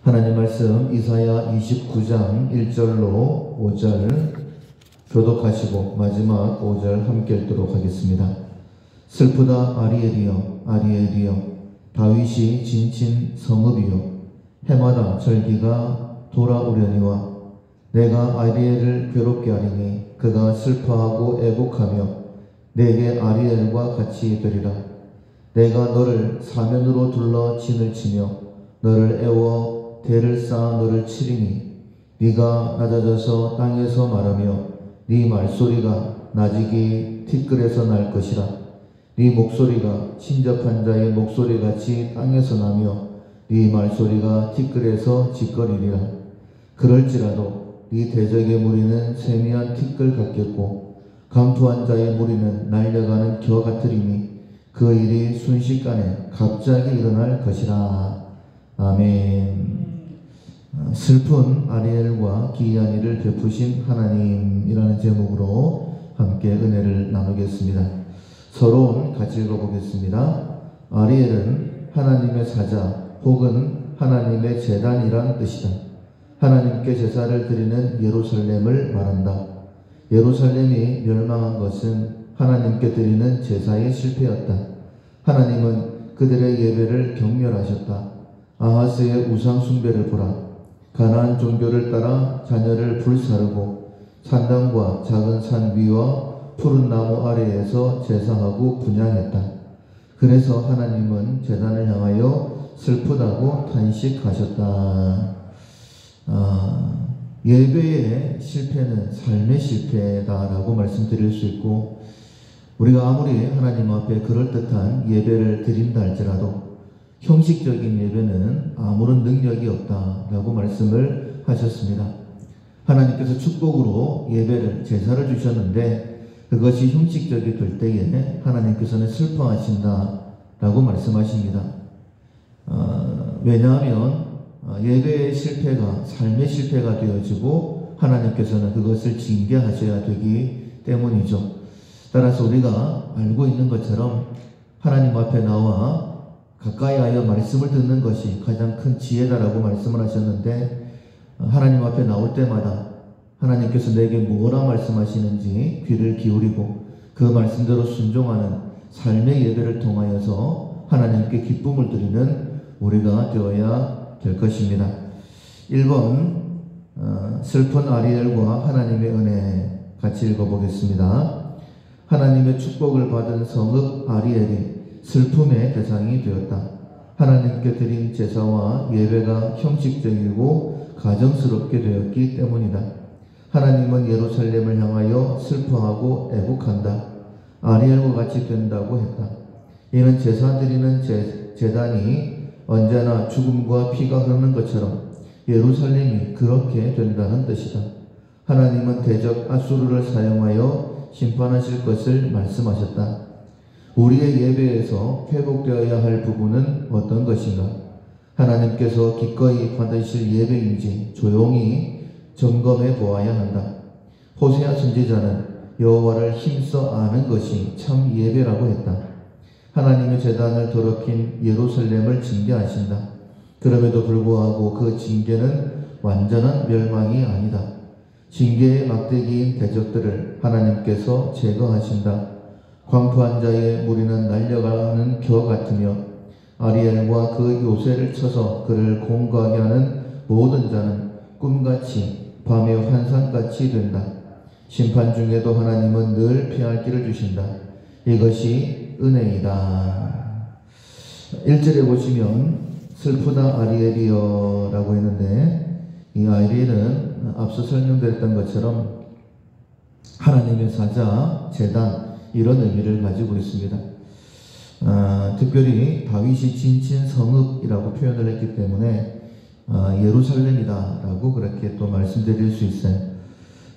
하나님 말씀 이사야 29장 1절로 5절 교독하시고 마지막 5절 함께 읽도록 하겠습니다. 슬프다 아리엘이여 아리엘이여 다윗이 진친 성읍이여 해마다 절기가 돌아오려니와 내가 아리엘을 괴롭게 하리니 그가 슬퍼하고 애곡하며 내게 아리엘과 같이 되리라. 내가 너를 사면으로 둘러 진을 치며 너를 애워 대를 쌓아 너를 치리니 네가 낮아져서 땅에서 말하며 네 말소리가 나지기 티끌에서 날 것이라. 네 목소리가 친접한 자의 목소리같이 땅에서 나며 네 말소리가 티끌에서 짓거리리라. 그럴지라도 네 대적의 무리는 세미한 티끌 같겠고 강투한 자의 무리는 날려가는 겨 같으리니 그 일이 순식간에 갑자기 일어날 것이라. 아멘. 슬픈 아리엘과 기이한 일을 베푸신 하나님이라는 제목으로 함께 은혜를 나누겠습니다. 서론 같이 읽어보겠습니다. 아리엘은 하나님의 사자 혹은 하나님의 제단이란 뜻이다. 하나님께 제사를 드리는 예루살렘을 말한다. 예루살렘이 멸망한 것은 하나님께 드리는 제사의 실패였다. 하나님은 그들의 예배를 경멸하셨다. 아하스의 우상 숭배를 보라. 가나안 종교를 따라 자녀를 불사르고 산당과 작은 산 위와 푸른 나무 아래에서 제사하고 분향했다. 그래서 하나님은 제단을 향하여 슬프다고 탄식하셨다. 예배의 실패는 삶의 실패다라고 말씀드릴 수 있고, 우리가 아무리 하나님 앞에 그럴듯한 예배를 드린다 할지라도 형식적인 예배는 아무런 능력이 없다라고 말씀을 하셨습니다. 하나님께서 축복으로 예배를 제사를 주셨는데 그것이 형식적이 될 때에 하나님께서는 슬퍼하신다라고 말씀하십니다. 왜냐하면 예배의 실패가 삶의 실패가 되어지고 하나님께서는 그것을 징계하셔야 되기 때문이죠. 따라서 우리가 알고 있는 것처럼 하나님 앞에 나와 가까이 하여 말씀을 듣는 것이 가장 큰 지혜다라고 말씀을 하셨는데, 하나님 앞에 나올 때마다 하나님께서 내게 뭐라 말씀하시는지 귀를 기울이고 그 말씀대로 순종하는 삶의 예배를 통하여서 하나님께 기쁨을 드리는 우리가 되어야 될 것입니다. 1번 슬픈 아리엘과 하나님의 은혜 같이 읽어보겠습니다. 하나님의 축복을 받은 성읍 아리엘이 슬픔의 대상이 되었다. 하나님께 드린 제사와 예배가 형식적이고 가정스럽게 되었기 때문이다. 하나님은 예루살렘을 향하여 슬퍼하고 애곡한다. 아리엘과 같이 된다고 했다. 이는 제사 드리는 제단이 언제나 죽음과 피가 흐르는 것처럼 예루살렘이 그렇게 된다는 뜻이다. 하나님은 대적 아수르를 사용하여 심판하실 것을 말씀하셨다. 우리의 예배에서 회복되어야 할 부분은 어떤 것인가? 하나님께서 기꺼이 받으실 예배인지 조용히 점검해 보아야 한다. 호세아 선지자는 여호와를 힘써 아는 것이 참 예배라고 했다. 하나님의 제단을 더럽힌 예루살렘을 징계하신다. 그럼에도 불구하고 그 징계는 완전한 멸망이 아니다. 징계의 막대기인 대적들을 하나님께서 제거하신다. 광포한 자의 무리는 날려가는 겨 같으며 아리엘과 그 요새를 쳐서 그를 공고하게 하는 모든 자는 꿈같이 밤의 환상같이 된다. 심판 중에도 하나님은 늘 피할 길을 주신다. 이것이 은혜이다. 1절에 보시면 슬프다 아리엘이여 라고 했는데, 이 아리엘은 앞서 설명드렸던 것처럼 하나님의 사자, 제단 이런 의미를 가지고 있습니다. 특별히 다윗이 진친 성읍이라고 표현을 했기 때문에 예루살렘이다 라고 그렇게 또 말씀드릴 수 있어요.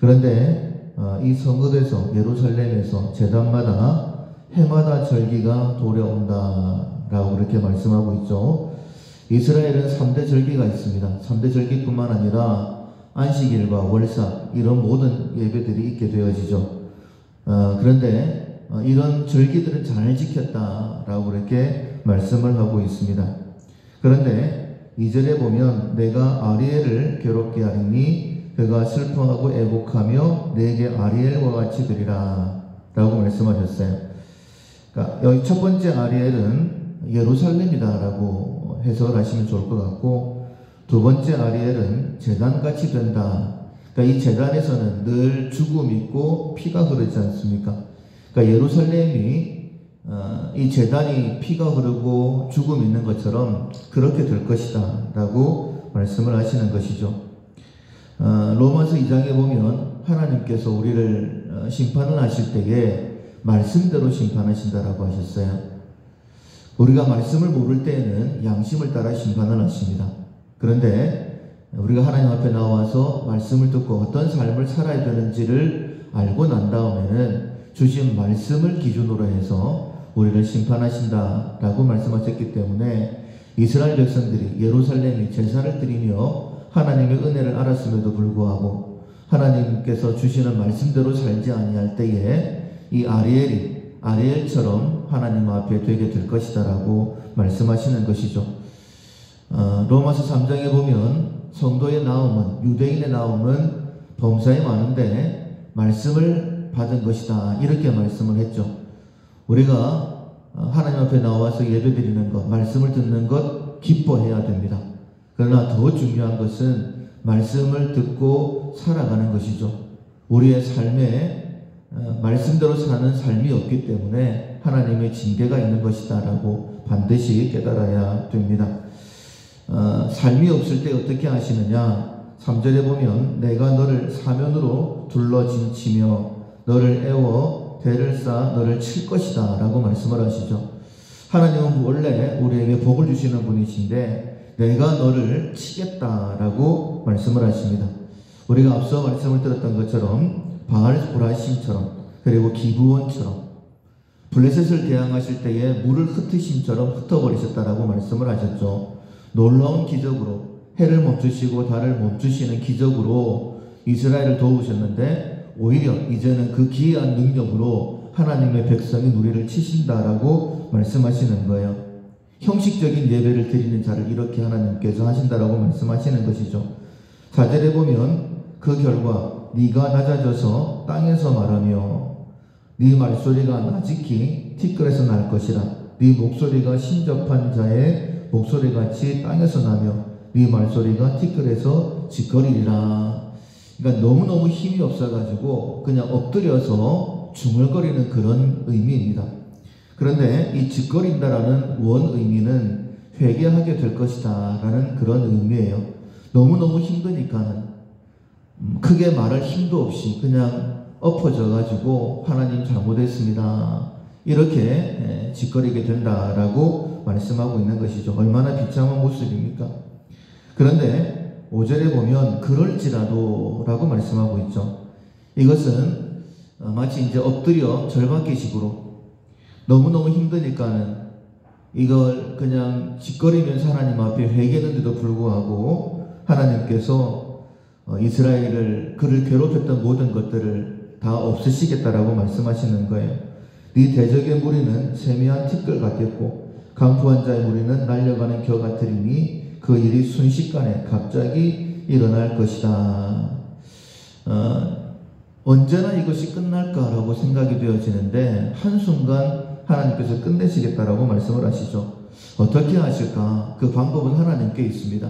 그런데 이 성읍에서, 예루살렘에서 제단마다 해마다 절기가 돌아온다 라고 그렇게 말씀하고 있죠. 이스라엘은 3대 절기가 있습니다. 3대 절기뿐만 아니라 안식일과 월삭 이런 모든 예배들이 있게 되어지죠. 그런데 이런 절기들은 잘 지켰다라고 그렇게 말씀을 하고 있습니다. 그런데 2절에 보면 내가 아리엘을 괴롭게 하리니 그가 슬퍼하고 애곡하며 내게 아리엘과 같이 되리라 라고 말씀하셨어요. 그러니까 여기 첫 번째 아리엘은 예루살렘이다 라고 해석을 하시면 좋을 것 같고, 두 번째 아리엘은 제단같이 된다. 그러니까 이 제단에서는 늘 죽음이 있고 피가 흐르지 않습니까? 그러니까 예루살렘이 이 제단이 피가 흐르고 죽음이 있는 것처럼 그렇게 될 것이다 라고 말씀을 하시는 것이죠. 로마서 2장에 보면 하나님께서 우리를 심판을 하실 때에 말씀대로 심판하신다라고 하셨어요. 우리가 말씀을 모를 때에는 양심을 따라 심판을 하십니다. 그런데 우리가 하나님 앞에 나와서 말씀을 듣고 어떤 삶을 살아야 되는지를 알고 난 다음에는 주신 말씀을 기준으로 해서 우리를 심판하신다라고 말씀하셨기 때문에 이스라엘 백성들이 예루살렘이 제사를 드리며 하나님의 은혜를 알았음에도 불구하고 하나님께서 주시는 말씀대로 살지 아니할 때에 이 아리엘처럼 하나님 앞에 되게 될 것이다 라고 말씀하시는 것이죠. 로마서 3장에 보면 성도의 나옴은, 유대인의 나옴은 범사에 많은데 말씀을 받은 것이다 이렇게 말씀을 했죠. 우리가 하나님 앞에 나와서 예배드리는 것, 말씀을 듣는 것 기뻐해야 됩니다. 그러나 더 중요한 것은 말씀을 듣고 살아가는 것이죠. 우리의 삶에 말씀대로 사는 삶이 없기 때문에 하나님의 징계가 있는 것이다 라고 반드시 깨달아야 됩니다. 삶이 없을 때 어떻게 하시느냐? 3절에 보면 내가 너를 사면으로 둘러진치며 너를 애워 대를 쌓아 너를 칠 것이다 라고 말씀을 하시죠. 하나님은 원래 우리에게 복을 주시는 분이신데 내가 너를 치겠다라고 말씀을 하십니다. 우리가 앞서 말씀을 들었던 것처럼 바알브라심처럼 그리고 기브온처럼 블레셋을 대항하실 때에 물을 흩으심처럼 흩어버리셨다라고 말씀을 하셨죠. 놀라운 기적으로 해를 멈추시고 달을 멈추시는 기적으로 이스라엘을 도우셨는데 오히려 이제는 그 기이한 능력으로 하나님의 백성이 우리를 치신다라고 말씀하시는 거예요. 형식적인 예배를 드리는 자를 이렇게 하나님께서 하신다라고 말씀하시는 것이죠. 4절에 보면 그 결과 네가 낮아져서 땅에서 말하며 네 말소리가 나직히 티끌에서 날 것이라. 네 목소리가 신접한 자의 목소리같이 땅에서 나며 네 말소리가 티끌에서 짓거리리라. 그러니까 너무너무 힘이 없어가지고 그냥 엎드려서 중얼거리는 그런 의미입니다. 그런데 이 짓거린다라는 원 의미는 회개하게 될 것이다 라는 그런 의미예요. 너무너무 힘드니까는 크게 말할 힘도 없이 그냥 엎어져가지고 하나님 잘못했습니다 이렇게 짓거리게 된다라고 말씀하고 있는 것이죠. 얼마나 비참한 모습입니까? 그런데 5절에 보면 그럴지라도 라고 말씀하고 있죠. 이것은 마치 이제 엎드려 절받기식으로 너무너무 힘드니까는 이걸 그냥 짓거리면서 하나님 앞에 회개했는데도 불구하고 하나님께서 이스라엘을 그를 괴롭혔던 모든 것들을 다 없애시겠다라고 말씀하시는 거예요. 네 대적의 무리는 세미한 티끌 같겠고 강포한 자의 무리는 날려가는 겨 같으리니 그 일이 순식간에 갑자기 일어날 것이다. 언제나 이것이 끝날까라고 생각이 되어지는데 한순간 하나님께서 끝내시겠다라고 말씀을 하시죠. 어떻게 하실까? 그 방법은 하나님께 있습니다.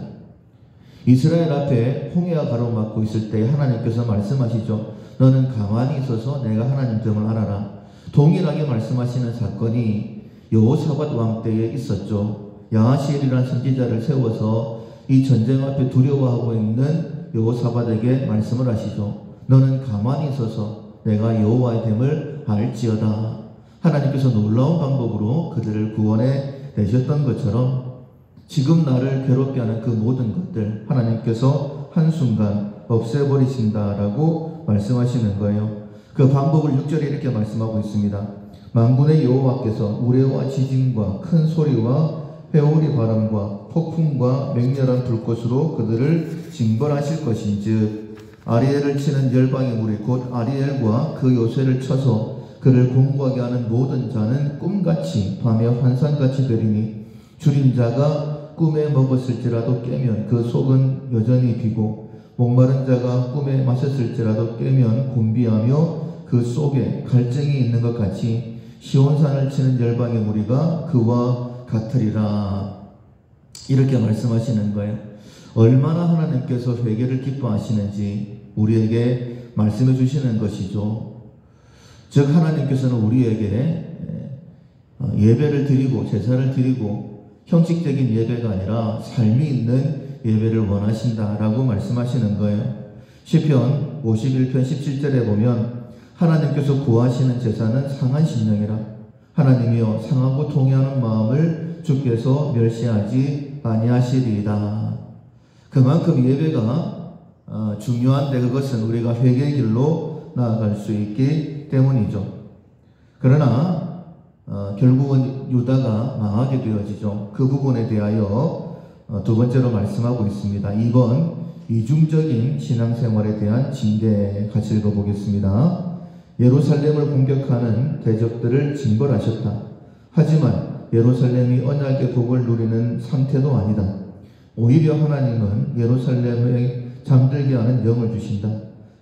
이스라엘 앞에 홍해가 가로막고 있을 때 하나님께서 말씀하시죠. 너는 가만히 있어서 내가 하나님됨을 알아라. 동일하게 말씀하시는 사건이 여호사밧 왕 때에 있었죠. 야하시엘이라는 선지자를 세워서 이 전쟁 앞에 두려워하고 있는 여호사밧에게 말씀을 하시죠. 너는 가만히 있어서 내가 여호와의 됨을 알지어다. 하나님께서 놀라운 방법으로 그들을 구원해 내셨던 것처럼 지금 나를 괴롭게 하는 그 모든 것들 하나님께서 한순간 없애버리신다라고 말씀하시는 거예요. 그 방법을 6절에 이렇게 말씀하고 있습니다. 만군의 여호와께서 우레와 지진과 큰 소리와 회오리 바람과 폭풍과 맹렬한 불꽃으로 그들을 징벌하실 것인즉 아리엘을 치는 열방의 무리 곧 아리엘과 그 요새를 쳐서 그를 공고하게 하는 모든 자는 꿈같이 밤에 환상같이 되리니 줄인 자가 꿈에 먹었을지라도 깨면 그 속은 여전히 비고 목마른 자가 꿈에 마셨을지라도 깨면 곤비하며 그 속에 갈증이 있는 것 같이 시온산을 치는 열방의 무리가 그와 같으리라. 이렇게 말씀하시는 거예요. 얼마나 하나님께서 회개를 기뻐하시는지 우리에게 말씀해 주시는 것이죠. 즉 하나님께서는 우리에게 예배를 드리고 제사를 드리고 형식적인 예배가 아니라 삶이 있는 예배를 원하신다라고 말씀하시는 거예요. 시편 51편 17절에 보면 하나님께서 구하시는 제사는 상한 심령이라. 하나님이여 상하고 통회하는 마음을 주께서 멸시하지 아니하시리이다. 그만큼 예배가 중요한데 그것은 우리가 회개의 길로 나아갈 수 있기 때문이죠. 그러나 결국은 유다가 망하게 되어지죠. 그 부분에 대하여 두 번째로 말씀하고 있습니다. 2번 이중적인 신앙생활에 대한 징계 같이 읽어보겠습니다. 예루살렘을 공격하는 대적들을 징벌하셨다. 하지만 예루살렘이 언약의 복을 누리는 상태도 아니다. 오히려 하나님은 예루살렘에 잠들게 하는 영을 주신다.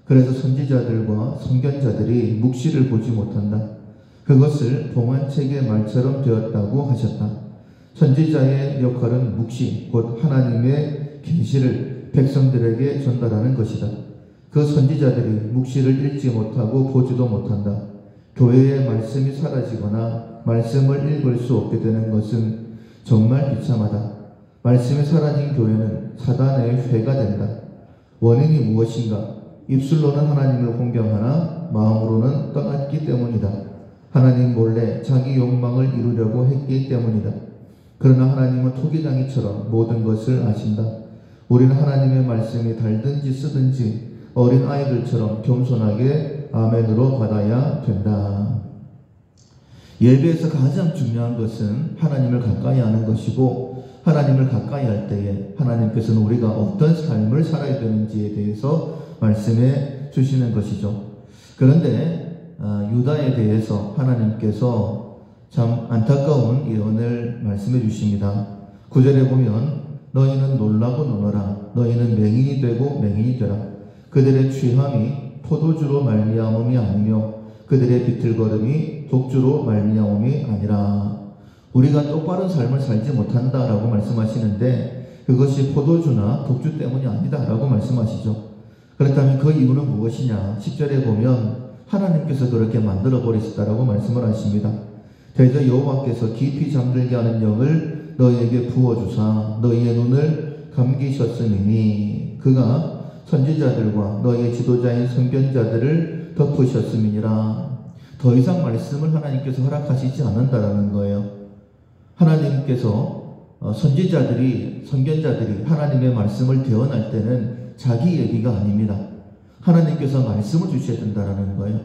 그래서 선지자들과 선견자들이 묵시를 보지 못한다. 그것을 봉안책의 말처럼 되었다고 하셨다. 선지자의 역할은 묵시, 곧 하나님의 계시를 백성들에게 전달하는 것이다. 그 선지자들이 묵시를 읽지 못하고 보지도 못한다. 교회의 말씀이 사라지거나 말씀을 읽을 수 없게 되는 것은 정말 비참하다. 말씀이 사라진 교회는 사단의 회가 된다. 원인이 무엇인가? 입술로는 하나님을 공경하나 마음으로는 떠났기 때문이다. 하나님 몰래 자기 욕망을 이루려고 했기 때문이다. 그러나 하나님은 토기장이처럼 모든 것을 아신다. 우리는 하나님의 말씀이 달든지 쓰든지 어린 아이들처럼 겸손하게 아멘으로 받아야 된다. 예배에서 가장 중요한 것은 하나님을 가까이 하는 것이고 하나님을 가까이 할 때에 하나님께서는 우리가 어떤 삶을 살아야 되는지에 대해서 말씀해 주시는 것이죠. 그런데 유다에 대해서 하나님께서 참 안타까운 예언을 말씀해 주십니다. 9절에 보면 너희는 놀라고 노노라. 너희는 맹인이 되고 맹인이 되라. 그들의 취함이 포도주로 말미암음이 아니며 그들의 비틀거름이 독주로 말미암음이 아니라. 우리가 똑바른 삶을 살지 못한다라고 말씀하시는데 그것이 포도주나 독주 때문이 아니다라고 말씀하시죠. 그렇다면 그 이유는 무엇이냐? 10절에 보면 하나님께서 그렇게 만들어 버리셨다라고 말씀을 하십니다. 대저 여호와께서 깊이 잠들게 하는 영을 너희에게 부어주사 너희의 눈을 감기셨음이니 그가 선지자들과 너희의 지도자인 선견자들을 덮으셨음이니라. 더 이상 말씀을 하나님께서 허락하시지 않는다라는 거예요. 하나님께서 선견자들이 하나님의 말씀을 대언할 때는 자기 얘기가 아닙니다. 하나님께서 말씀을 주셔야 된다라는 거예요.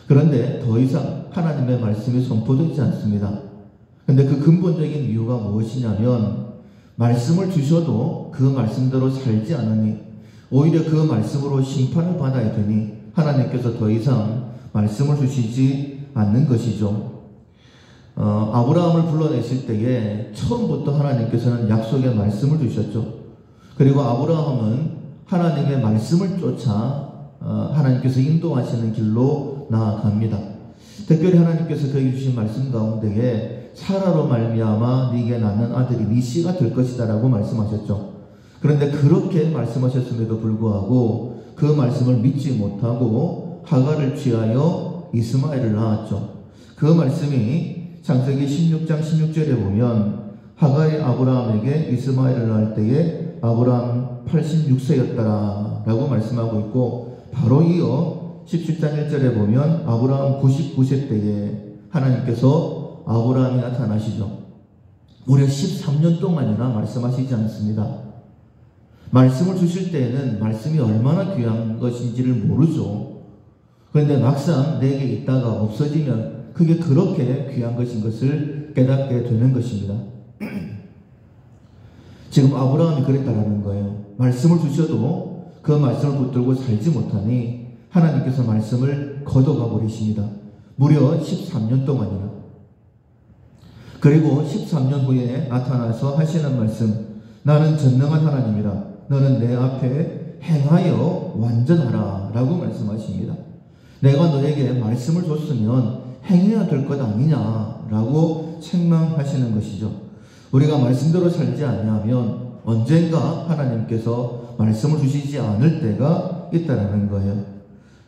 그런데 더 이상 하나님의 말씀이 선포되지 않습니다. 그런데 그 근본적인 이유가 무엇이냐면 말씀을 주셔도 그 말씀대로 살지 않으니 오히려 그 말씀으로 심판을 받아야 되니 하나님께서 더 이상 말씀을 주시지 않는 것이죠. 아브라함을 불러내실 때에 처음부터 하나님께서는 약속의 말씀을 주셨죠. 그리고 아브라함은 하나님의 말씀을 쫓아 하나님께서 인도하시는 길로 나아갑니다. 특별히 하나님께서 그에게 주신 말씀 가운데에 사라로 말미암아 네게 낳는 아들이 네 씨가 될 것이다 라고 말씀하셨죠. 그런데 그렇게 말씀하셨음에도 불구하고 그 말씀을 믿지 못하고 하갈을 취하여 이스마엘을 낳았죠. 그 말씀이 창세기 16장 16절에 보면 하갈이 아브라함에게 이스마엘을 낳을 때에 아브라함 86세였더라 라고 말씀하고 있고 바로 이어 17장 1절에 보면 아브라함 99세 때에 하나님께서 아브라함이 나타나시죠. 무려 13년 동안이나 말씀하시지 않습니다. 말씀을 주실 때에는 말씀이 얼마나 귀한 것인지를 모르죠. 그런데 막상 내게 있다가 없어지면 그게 그렇게 귀한 것인 것을 깨닫게 되는 것입니다. 지금 아브라함이 그랬다라는 거예요. 말씀을 주셔도 그 말씀을 붙들고 살지 못하니 하나님께서 말씀을 거둬가 버리십니다. 무려 13년 동안이나. 그리고 13년 후에 나타나서 하시는 말씀 나는 전능한 하나님이라. 너는 내 앞에 행하여 완전하라 라고 말씀하십니다. 내가 너에게 말씀을 줬으면 행해야 될 것 아니냐 라고 책망하시는 것이죠. 우리가 말씀대로 살지 아니하면 언젠가 하나님께서 말씀을 주시지 않을 때가 있다라는 거예요.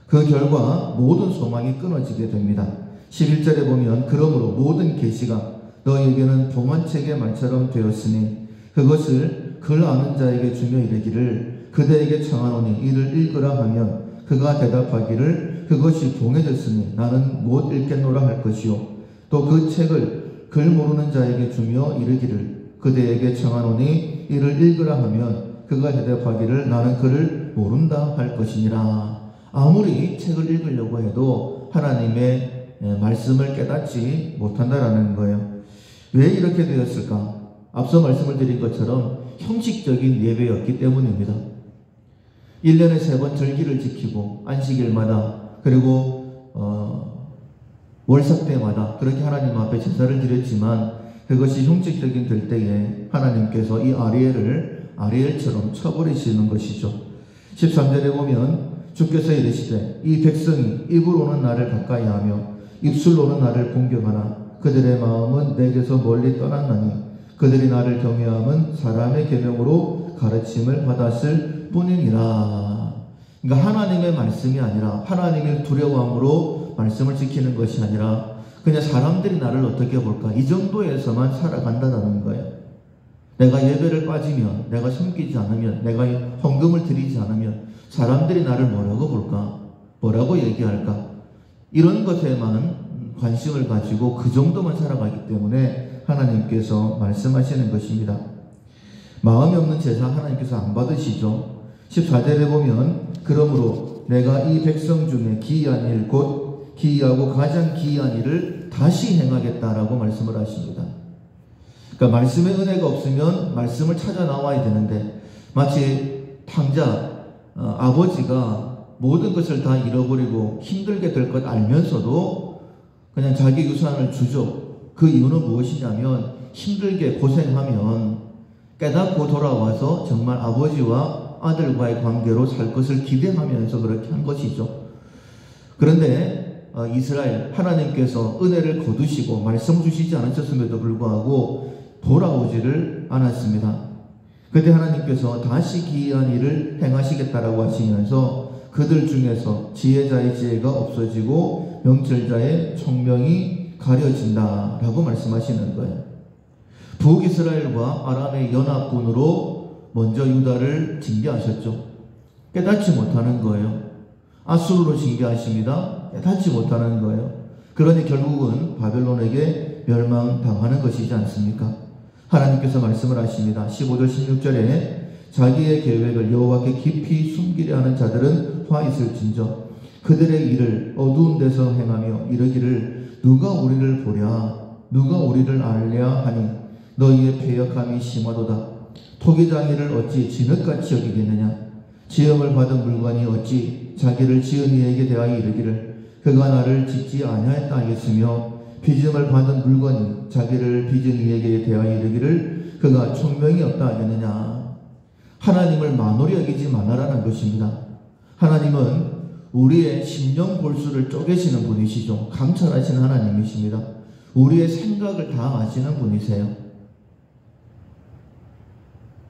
그 결과 모든 소망이 끊어지게 됩니다. 11절에 보면 그러므로 모든 계시가 너에게는 동화책의 말처럼 되었으니 그것을 글 아는 자에게 주며 이르기를 그대에게 청하노니 이를 읽으라 하면 그가 대답하기를 그것이 봉해졌으니 나는 못 읽겠노라 할 것이요 또 그 책을 글 모르는 자에게 주며 이르기를 그대에게 청하노니 이를 읽으라 하면 그가 대답하기를 나는 그를 모른다 할 것이니라. 아무리 책을 읽으려고 해도 하나님의 말씀을 깨닫지 못한다라는 거예요. 왜 이렇게 되었을까? 앞서 말씀을 드린 것처럼 형식적인 예배였기 때문입니다. 1년에 3번 절기를 지키고 안식일마다 그리고 월삭 때마다 그렇게 하나님 앞에 제사를 드렸지만 그것이 형식적인 될 때에 하나님께서 이 아리엘처럼 쳐버리시는 것이죠. 13절에 보면 주께서 이르시되 이 백성이 입으로는 나를 가까이 하며 입술로는 나를 공경하나 그들의 마음은 내게서 멀리 떠났나니 그들이 나를 경외함은 사람의 계명으로 가르침을 받았을 뿐이니라. 그러니까 하나님의 말씀이 아니라 하나님의 두려움으로 말씀을 지키는 것이 아니라 그냥 사람들이 나를 어떻게 볼까 이 정도에서만 살아간다는 거예요. 내가 예배를 빠지면, 내가 섬기지 않으면, 내가 헌금을 드리지 않으면 사람들이 나를 뭐라고 볼까? 뭐라고 얘기할까? 이런 것에만 관심을 가지고 그 정도만 살아가기 때문에 하나님께서 말씀하시는 것입니다. 마음이 없는 제사 하나님께서 안 받으시죠. 14절에 보면 그러므로 내가 이 백성 중에 기이한 일 곧 기이하고 가장 기이한 일을 다시 행하겠다라고 말씀을 하십니다. 그러니까 말씀의 은혜가 없으면 말씀을 찾아 나와야 되는데 마치 탕자 아버지가 모든 것을 다 잃어버리고 힘들게 될 것 알면서도 그냥 자기 유산을 주죠. 그 이유는 무엇이냐면 힘들게 고생하면 깨닫고 돌아와서 정말 아버지와 아들과의 관계로 살 것을 기대하면서 그렇게 한 것이죠. 그런데 이스라엘 하나님께서 은혜를 거두시고 말씀 주시지 않으셨음에도 불구하고 돌아오지를 않았습니다. 그때 하나님께서 다시 기이한 일을 행하시겠다라고 하시면서 그들 중에서 지혜자의 지혜가 없어지고 명철자의 총명이 가려진다라고 말씀하시는 거예요. 북이스라엘과 아람의 연합군으로 먼저 유다를 징계하셨죠. 깨닫지 못하는 거예요. 아수르로 징계하십니다. 깨닫지 못하는 거예요. 그러니 결국은 바벨론에게 멸망당하는 것이지 않습니까? 하나님께서 말씀을 하십니다. 15절 16절에 자기의 계획을 여호와께 깊이 숨기려 하는 자들은 화 있을진저 그들의 일을 어두운 데서 행하며 이르기를 누가 우리를 보랴 누가 우리를 알랴 하니 너희의 패역함이 심하도다. 토기장이를 어찌 진흙같이 여기겠느냐 지음을 받은 물건이 어찌 자기를 지은 이에게 대하여 이르기를 그가 나를 짓지 아니하였다 하겠으며 빚음을 받은 물건이 자기를 빚은 이에게 대하여 이르기를 그가 총명이 없다 하겠느냐. 하나님을 만홀히 여기지 말아라는 것입니다. 하나님은 우리의 심령 골수를 쪼개시는 분이시죠. 감찰하시는 하나님이십니다. 우리의 생각을 다 아시는 분이세요.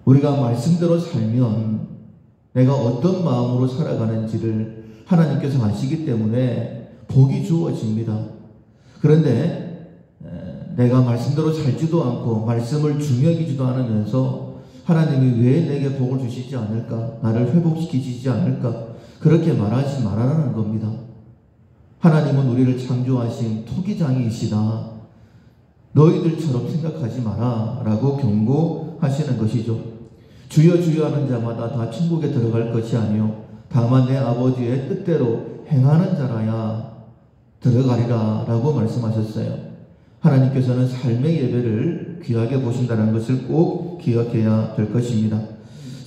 우리가 말씀대로 살면 내가 어떤 마음으로 살아가는지를 하나님께서 아시기 때문에 복이 주어집니다. 그런데 내가 말씀대로 살지도 않고 말씀을 중요하기지도 않으면서 하나님이 왜 내게 복을 주시지 않을까? 나를 회복시키시지 않을까? 그렇게 말하지 말아라는 겁니다. 하나님은 우리를 창조하신 토기장이시다. 너희들처럼 생각하지 마라 라고 경고하시는 것이죠. 주여 주여 하는 자마다 다 천국에 들어갈 것이 아니요 다만 내 아버지의 뜻대로 행하는 자라야 들어가리라 라고 말씀하셨어요. 하나님께서는 삶의 예배를 귀하게 보신다는 것을 꼭 기억해야 될 것입니다.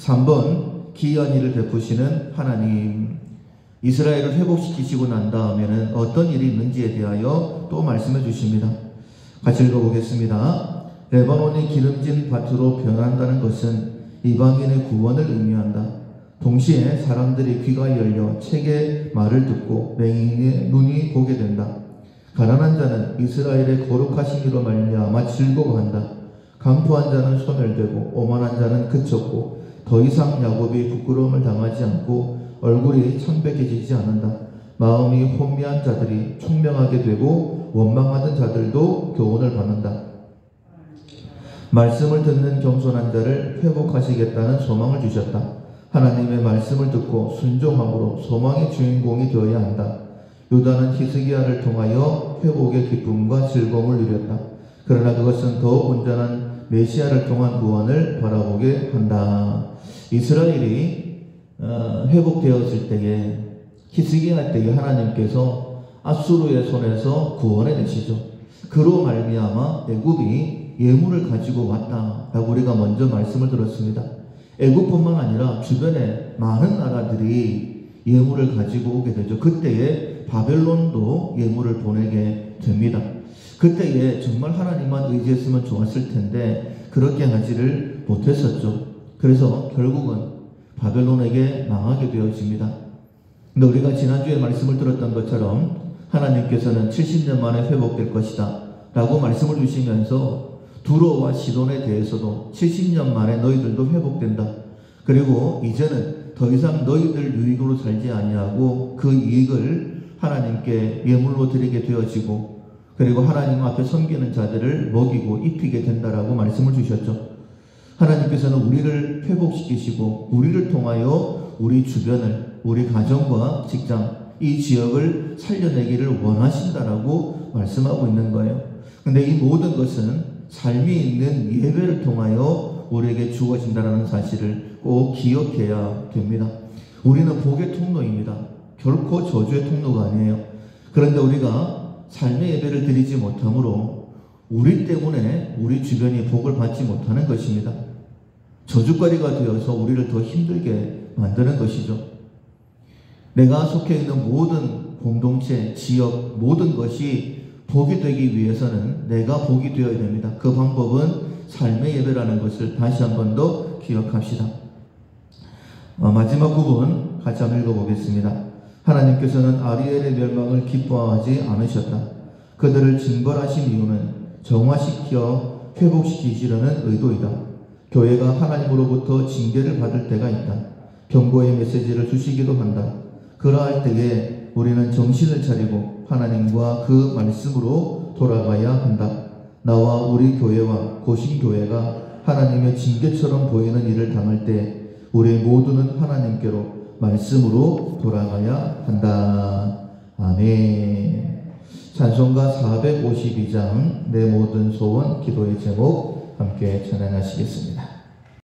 3번 기이한 일을 베푸시는 하나님. 이스라엘을 회복시키시고 난 다음에는 어떤 일이 있는지에 대하여 또 말씀해 주십니다. 같이 읽어보겠습니다. 레바논이 기름진 밭으로 변한다는 것은 이방인의 구원을 의미한다. 동시에 사람들이 귀가 열려 책의 말을 듣고 맹인의 눈이 보게 된다. 가난한 자는 이스라엘의 거룩하심으로 말미암아 즐거워한다. 강포한 자는 소멸되고 오만한 자는 그쳤고 더 이상 야곱이 부끄러움을 당하지 않고 얼굴이 창백해지지 않는다. 마음이 혼미한 자들이 총명하게 되고 원망하던 자들도 교훈을 받는다. 말씀을 듣는 겸손한 자를 회복하시겠다는 소망을 주셨다. 하나님의 말씀을 듣고 순종함으로 소망의 주인공이 되어야 한다. 유다는 히스기야를 통하여 회복의 기쁨과 즐거움을 누렸다. 그러나 그것은 더 온전한 메시아를 통한 구원을 바라보게 한다. 이스라엘이 회복되었을 때에 히스기야 때에 하나님께서 아수르의 손에서 구원해 내시죠. 그로 말미암아 애굽이 예물을 가지고 왔다라고 우리가 먼저 말씀을 들었습니다. 애굽뿐만 아니라 주변에 많은 나라들이 예물을 가지고 오게 되죠. 그때에 바벨론도 예물을 보내게 됩니다. 그때에 정말 하나님만 의지했으면 좋았을 텐데 그렇게 하지를 못했었죠. 그래서 결국은 바벨론에게 망하게 되어집니다. 근데 우리가 지난주에 말씀을 들었던 것처럼 하나님께서는 70년 만에 회복될 것이다 라고 말씀을 주시면서 두로와 시돈에 대해서도 70년 만에 너희들도 회복된다. 그리고 이제는 더 이상 너희들 유익으로 살지 아니하고 그 이익을 하나님께 예물로 드리게 되어지고 그리고 하나님 앞에 섬기는 자들을 먹이고 입히게 된다라고 말씀을 주셨죠. 하나님께서는 우리를 회복시키시고 우리를 통하여 우리 주변을, 우리 가정과 직장, 이 지역을 살려내기를 원하신다라고 말씀하고 있는 거예요. 근데 이 모든 것은 삶이 있는 예배를 통하여 우리에게 주어진다는 사실을 꼭 기억해야 됩니다. 우리는 복의 통로입니다. 결코 저주의 통로가 아니에요. 그런데 우리가 삶의 예배를 드리지 못하므로 우리 때문에 우리 주변이 복을 받지 못하는 것입니다. 저주거리가 되어서 우리를 더 힘들게 만드는 것이죠. 내가 속해 있는 모든 공동체, 지역, 모든 것이 복이 되기 위해서는 내가 복이 되어야 됩니다. 그 방법은 삶의 예배라는 것을 다시 한 번 더 기억합시다. 마지막 부분 같이 한번 읽어보겠습니다. 하나님께서는 아리엘의 멸망을 기뻐하지 않으셨다. 그들을 징벌하신 이유는 정화시켜 회복시키시려는 의도이다. 교회가 하나님으로부터 징계를 받을 때가 있다. 경고의 메시지를 주시기도 한다. 그러할 때에 우리는 정신을 차리고 하나님과 그 말씀으로 돌아가야 한다. 나와 우리 교회와 고신교회가 하나님의 징계처럼 보이는 일을 당할 때 우리 모두는 하나님께로 말씀으로 돌아가야 한다. 아멘. 찬송가 452장 내 모든 소원 기도의 제목 함께 찬양하시겠습니다.